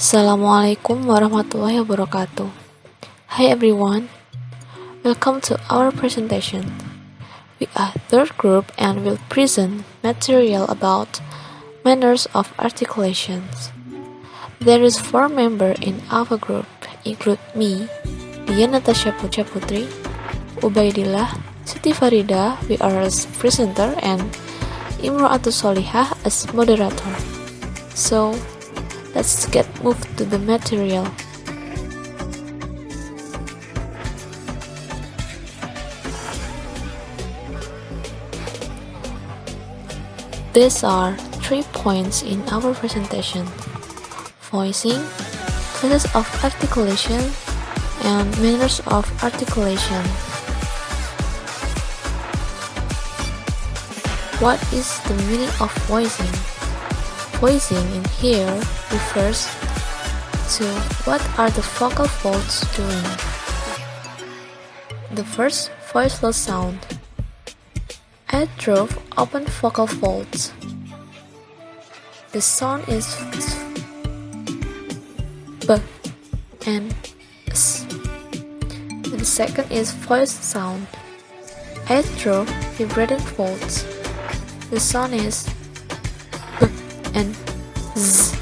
Assalamualaikum warahmatullahi wabarakatuh. Hi everyone, welcome to our presentation. We are third group and will present material about manners of articulations. There is 4 members in our group, include me, Dian Natasha Puja Putri, Ubaidillah, Siti Farida, we are as presenter, and Imro'atus Solihah as moderator. So, let's get moved to the material. These are 3 points in our presentation: voicing, classes of articulation, and manners of articulation. What is the meaning of voicing? Voicing in here refers to what are the vocal folds doing. The first voiceless sound. I drove open vocal folds. The sound is B and S. The second is voice sound. I drove vibrating folds. The sound is B and Z.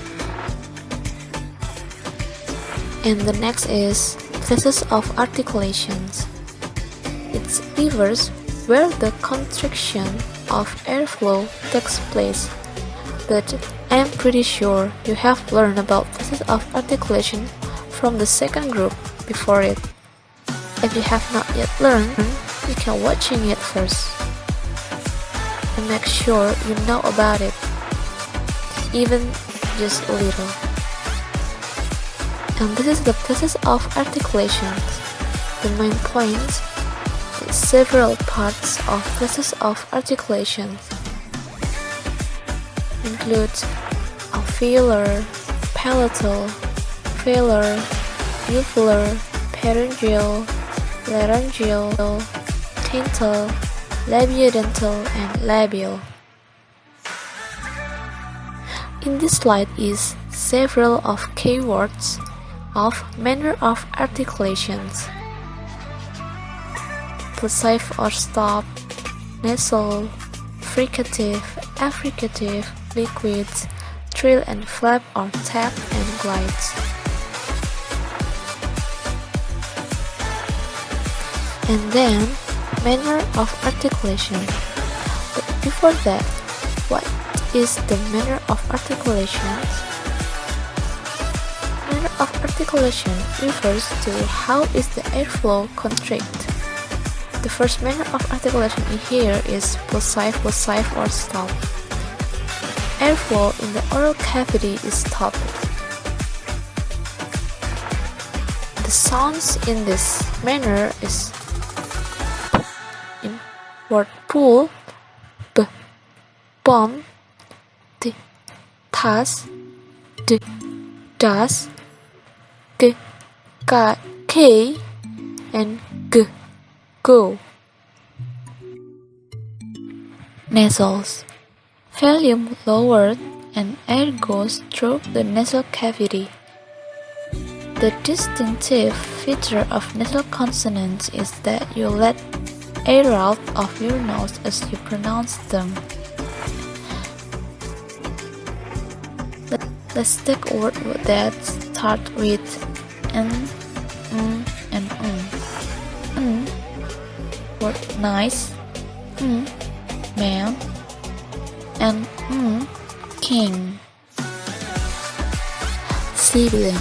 And the next is classes of articulations. It's reverse where the contraction of airflow takes place, but I am pretty sure you have learned about classes of articulation from the second group before it. If you have not yet learned, you can watching it first and make sure you know about it, even just a little. And this is the classes of articulations. The main point is several parts of classes of articulations include alveolar, palatal, velar, uvular, pharyngeal, laryngeal, dental, labiodental, and labial. In this slide is several of keywords of manner of articulations: plosive or stop, nasal, fricative, affricative, liquids, trill and flap or tap and glides. And then manner of articulation. But before that, what is the manner of articulations? Manner of articulation refers to how is the airflow contract. The first manner of articulation in here is plosive or stop. Airflow in the oral cavity is stopped. The sounds in this manner is in word pull, b, bum, t, tas, d, das, g, k, and g, go. Nasals. Volume lowered and air goes through the nasal cavity. The distinctive feature of nasal consonants is that you let air out of your nose as you pronounce them. Let's take a word that starts with n, and word nice, man, and king. Sibilant.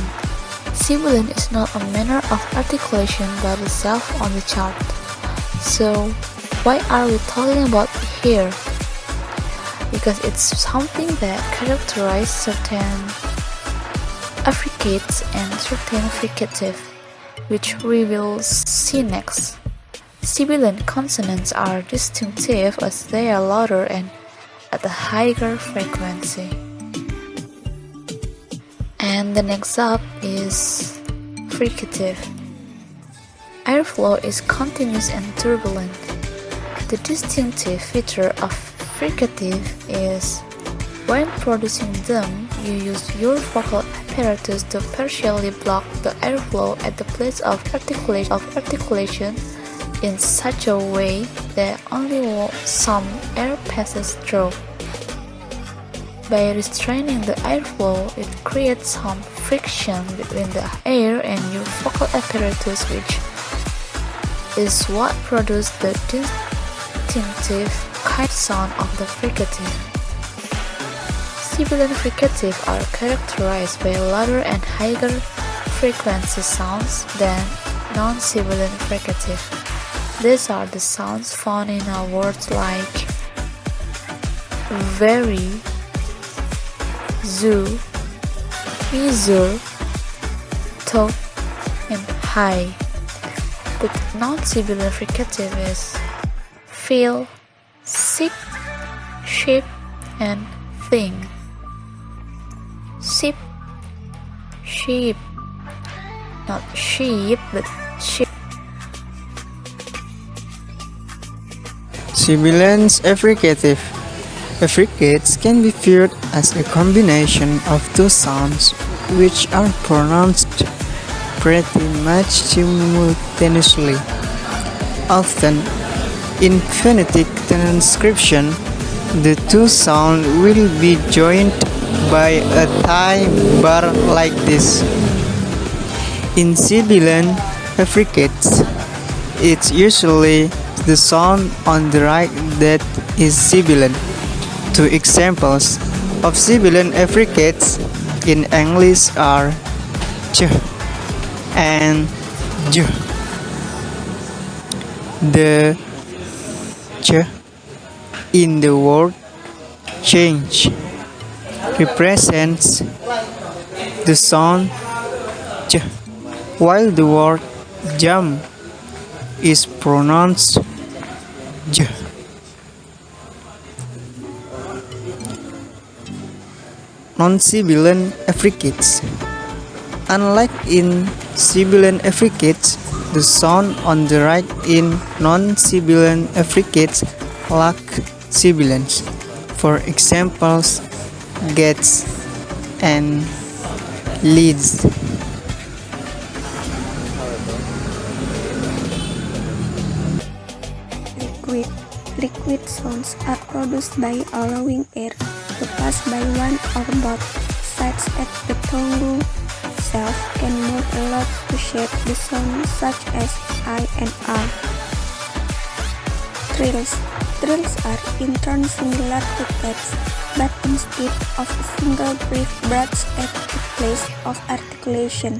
Sibilant is not a manner of articulation by itself on the chart. So, why are we talking about it here? Because it's something that characterizes certain affricates and certain fricative, which we will see next. Sibilant consonants are distinctive as they are louder and at a higher frequency. And the next up is fricative. Airflow is continuous and turbulent. The distinctive feature of fricative is when producing them, you use your vocal apparatus to partially block the airflow at the place of articulation in such a way that only some air passes through. By restraining the airflow, it creates some friction between the air and your vocal apparatus, which is what produces the distinctive kind sound of the fricative. Sibilant fricative are characterized by louder and higher frequency sounds than non-sibilant fricative. These are the sounds found in words like very, zoo, measure, top, and high. The non-sibilant fricative is feel, sip, shape, and thing. Sip, sheep, not sheep, but sheep. Sibilant affricative. Affricates can be viewed as a combination of two sounds which are pronounced pretty much simultaneously. Often, in phonetic transcription, the two sounds will be joined by a tie bar like this. In sibilant affricates, it's usually the sound on the right that is sibilant. Two examples of sibilant affricates in English are ch and j. The ch in the word change represents the sound ch, while the word jump is pronounced j. Non-sibilant affricates. Unlike in sibilant affricates, the sound on the right in non-sibilant affricates lack sibilants. For examples, gets and leads. Liquid sounds are produced by allowing air to pass by one or both sides at the tongue itself can move a lot to shape the sound such as I and R. Trills. Trills are in turn similar to taps, but instead of a single brief burst at the place of articulation,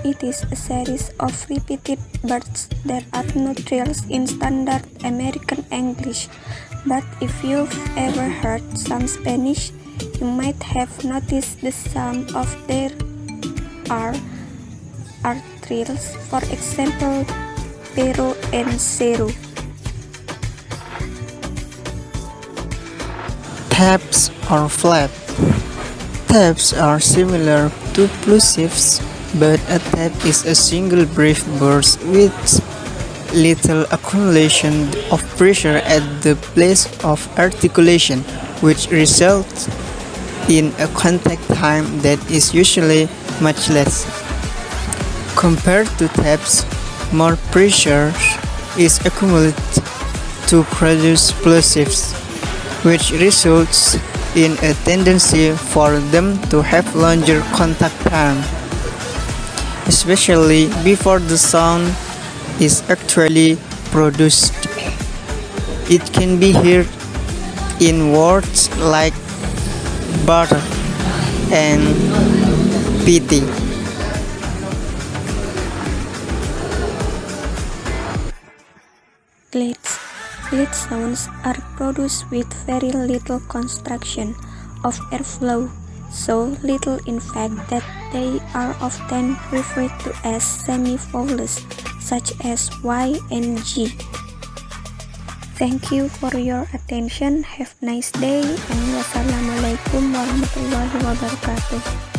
it is a series of repeated bursts. There are no trills in standard American English, but if you've ever heard some Spanish, you might have noticed the sound of their R trills, for example, pero and cero. Taps or flap. Taps are similar to plosives, but a tap is a single brief burst with little accumulation of pressure at the place of articulation, which results in a contact time that is usually much less. Compared to taps, more pressure is accumulated to produce plosives, which results in a tendency for them to have longer contact time, especially before the sound is actually produced. It can be heard in words like butter and pity. Glide sounds are produced with very little construction of airflow, so little in fact that they are often referred to as semi-vowels, such as Y and G. Thank you for your attention. Have a nice day and wassalamualaikum warahmatullahi wabarakatuh.